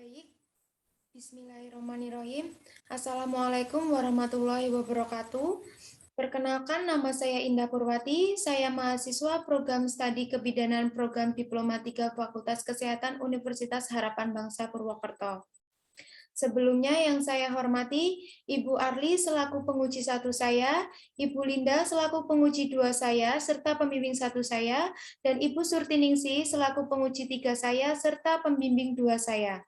Baik, Bismillahirrahmanirrahim. Assalamualaikum warahmatullahi wabarakatuh. Perkenalkan, nama saya Indah Purwati. Saya mahasiswa program studi kebidanan program Diploma 3 Fakultas Kesehatan Universitas Harapan Bangsa Purwokerto. Sebelumnya yang saya hormati, Ibu Arli selaku penguji 1 saya, Ibu Linda selaku penguji 2 saya, serta pembimbing 1 saya, dan Ibu Surtiningsih selaku penguji 3 saya, serta pembimbing 2 saya.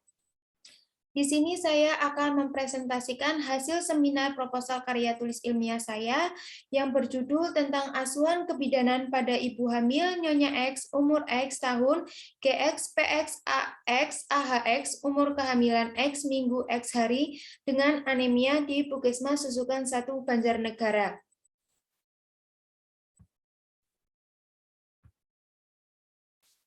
Di sini saya akan mempresentasikan hasil seminar proposal karya tulis ilmiah saya yang berjudul tentang asuhan kebidanan pada ibu hamil Nyonya X umur X tahun GX PX AX AHX umur kehamilan X minggu X hari dengan anemia di Puskesmas Susukan 1 Banjarnegara.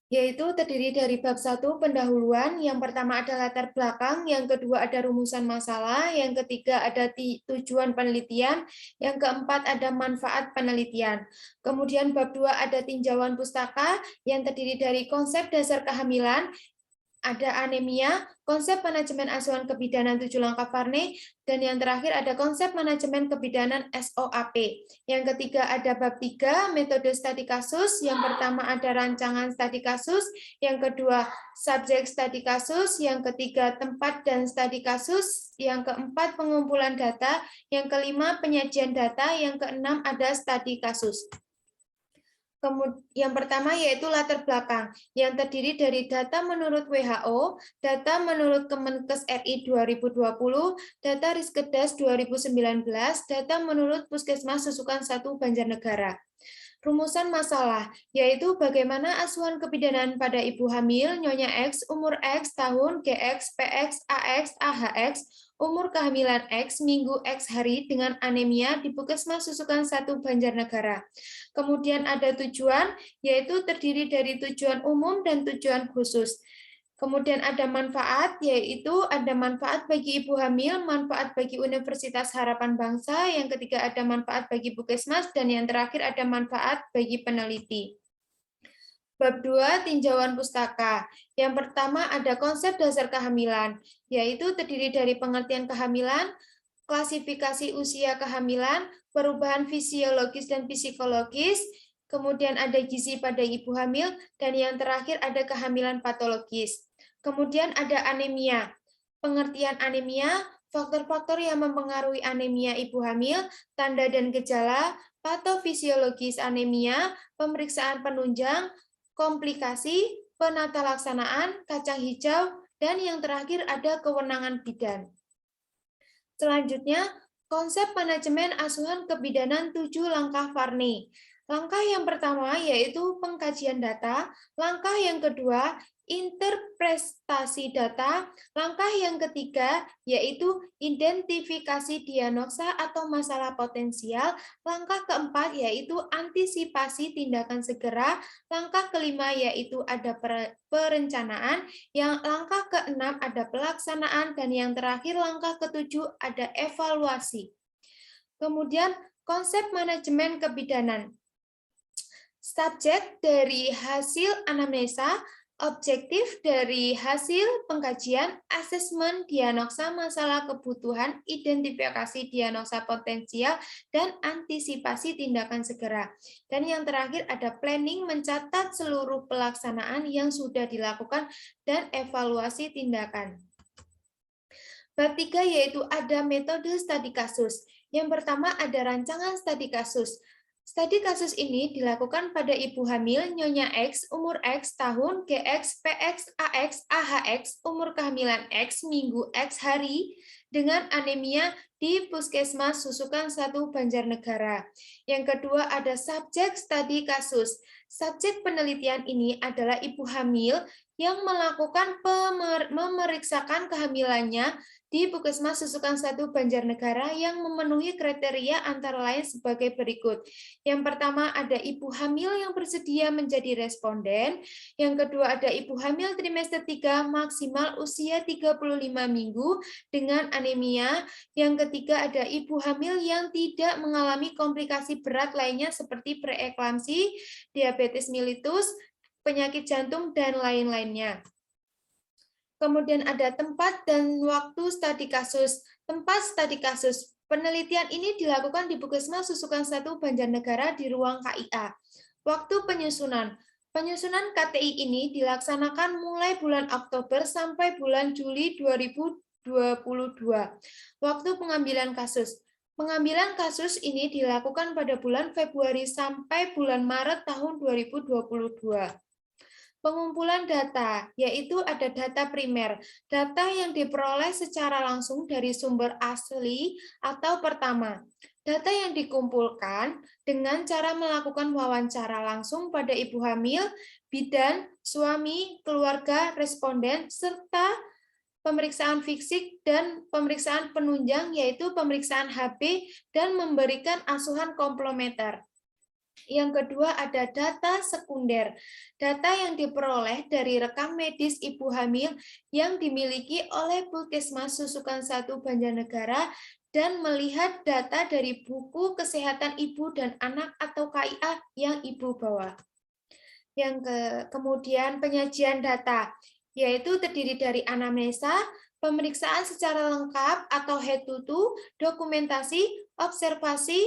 Yaitu terdiri dari bab 1 pendahuluan, yang pertama ada latar belakang, yang kedua ada rumusan masalah, yang ketiga ada tujuan penelitian, yang keempat ada manfaat penelitian. Kemudian bab 2 ada tinjauan pustaka yang terdiri dari konsep dasar kehamilan, ada anemia, konsep manajemen asuhan kebidanan 7 langkah Varney, dan yang terakhir ada konsep manajemen kebidanan SOAP. Yang ketiga ada bab 3, metode studi kasus. Yang pertama ada rancangan studi kasus, yang kedua subjek studi kasus, yang ketiga tempat dan studi kasus, yang keempat pengumpulan data, yang kelima penyajian data, yang keenam ada studi kasus. Yang pertama yaitu latar belakang, yang terdiri dari data menurut WHO, data menurut Kemenkes RI 2020, data Riskedas 2019, data menurut Puskesmas Susukan 1 Banjarnegara. Rumusan masalah, yaitu bagaimana asuhan kebidanan pada ibu hamil Nyonya X umur X tahun GX PX AX AHX umur kehamilan X minggu X hari dengan anemia di Puskesmas Susukan 1 Banjarnegara. Kemudian ada tujuan, yaitu terdiri dari tujuan umum dan tujuan khusus. Kemudian ada manfaat, yaitu ada manfaat bagi ibu hamil, manfaat bagi Universitas Harapan Bangsa, yang ketiga ada manfaat bagi Puskesmas, dan yang terakhir ada manfaat bagi peneliti. Bab 2, tinjauan pustaka. Yang pertama ada konsep dasar kehamilan, yaitu terdiri dari pengertian kehamilan, klasifikasi usia kehamilan, perubahan fisiologis dan psikologis, kemudian ada gizi pada ibu hamil, dan yang terakhir ada kehamilan patologis. Kemudian ada anemia. Pengertian anemia, faktor-faktor yang mempengaruhi anemia ibu hamil, tanda dan gejala, patofisiologis anemia, pemeriksaan penunjang, komplikasi, penata laksanaan, kacang hijau, dan yang terakhir ada kewenangan bidan. Selanjutnya, konsep manajemen asuhan kebidanan 7 langkah Varney. Langkah yang pertama yaitu pengkajian data, langkah yang kedua interpretasi data, langkah yang ketiga yaitu identifikasi diagnosa atau masalah potensial, langkah keempat yaitu antisipasi tindakan segera, langkah kelima yaitu ada perencanaan, yang langkah keenam ada pelaksanaan, dan yang terakhir langkah ketujuh ada evaluasi. Kemudian konsep manajemen kebidanan. Subjek dari hasil anamnesa, objektif dari hasil pengkajian, asesmen, diagnosa masalah kebutuhan, identifikasi diagnosa potensial, dan antisipasi tindakan segera. Dan yang terakhir ada planning, mencatat seluruh pelaksanaan yang sudah dilakukan, dan evaluasi tindakan. Bab 3 yaitu ada metode studi kasus. Yang pertama ada rancangan studi kasus. Studi kasus ini dilakukan pada ibu hamil Nyonya X umur X tahun GX PX AX AHX umur kehamilan X minggu X hari dengan anemia di Puskesmas Susukan 1 Banjarnegara. Yang kedua ada subjek studi kasus. Subjek penelitian ini adalah ibu hamil yang melakukan memeriksakan kehamilannya di Puskesmas Susukan 1 Banjarnegara yang memenuhi kriteria antara lain sebagai berikut. Yang pertama ada ibu hamil yang bersedia menjadi responden, yang kedua ada ibu hamil trimester 3 maksimal usia 35 minggu dengan anemia, yang ketiga ada ibu hamil yang tidak mengalami komplikasi berat lainnya seperti preeklamsi, diabetes mellitus, penyakit jantung, dan lain-lainnya. Kemudian ada tempat dan waktu studi kasus. Tempat studi kasus. Penelitian ini dilakukan di Puskesmas Susukan 1 Banjarnegara di ruang KIA. Waktu penyusunan. Penyusunan KTI ini dilaksanakan mulai bulan Oktober sampai bulan Juli 2022. Waktu pengambilan kasus. Pengambilan kasus ini dilakukan pada bulan Februari sampai bulan Maret tahun 2022. Pengumpulan data, yaitu ada data primer, data yang diperoleh secara langsung dari sumber asli atau pertama. Data yang dikumpulkan dengan cara melakukan wawancara langsung pada ibu hamil, bidan, suami, keluarga, responden, serta pemeriksaan fisik dan pemeriksaan penunjang, yaitu pemeriksaan HB dan memberikan asuhan komplementer. Yang kedua ada data sekunder, data yang diperoleh dari rekam medis ibu hamil yang dimiliki oleh Puskesmas Susukan 1 Banjarnegara dan melihat data dari buku kesehatan ibu dan anak atau KIA yang ibu bawa. Kemudian penyajian data, yaitu terdiri dari anamnesa, pemeriksaan secara lengkap atau head to toe, dokumentasi, observasi,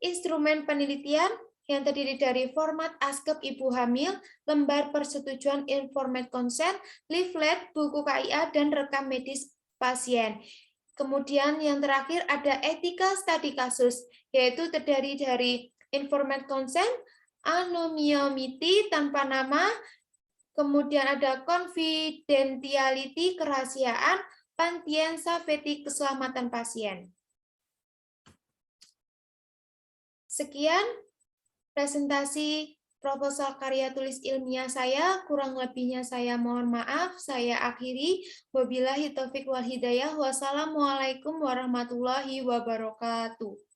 instrumen penelitian yang terdiri dari format askep ibu hamil, lembar persetujuan informed consent, leaflet, buku KIA, dan rekam medis pasien. Kemudian yang terakhir ada etika studi kasus, yaitu terdiri dari informed consent, anonymity tanpa nama, kemudian ada confidentiality kerahasiaan, patient safety keselamatan pasien. Sekian presentasi proposal karya tulis ilmiah saya, kurang lebihnya saya mohon maaf, saya akhiri. Wabillahi taufik wal hidayah, wassalamualaikum warahmatullahi wabarakatuh.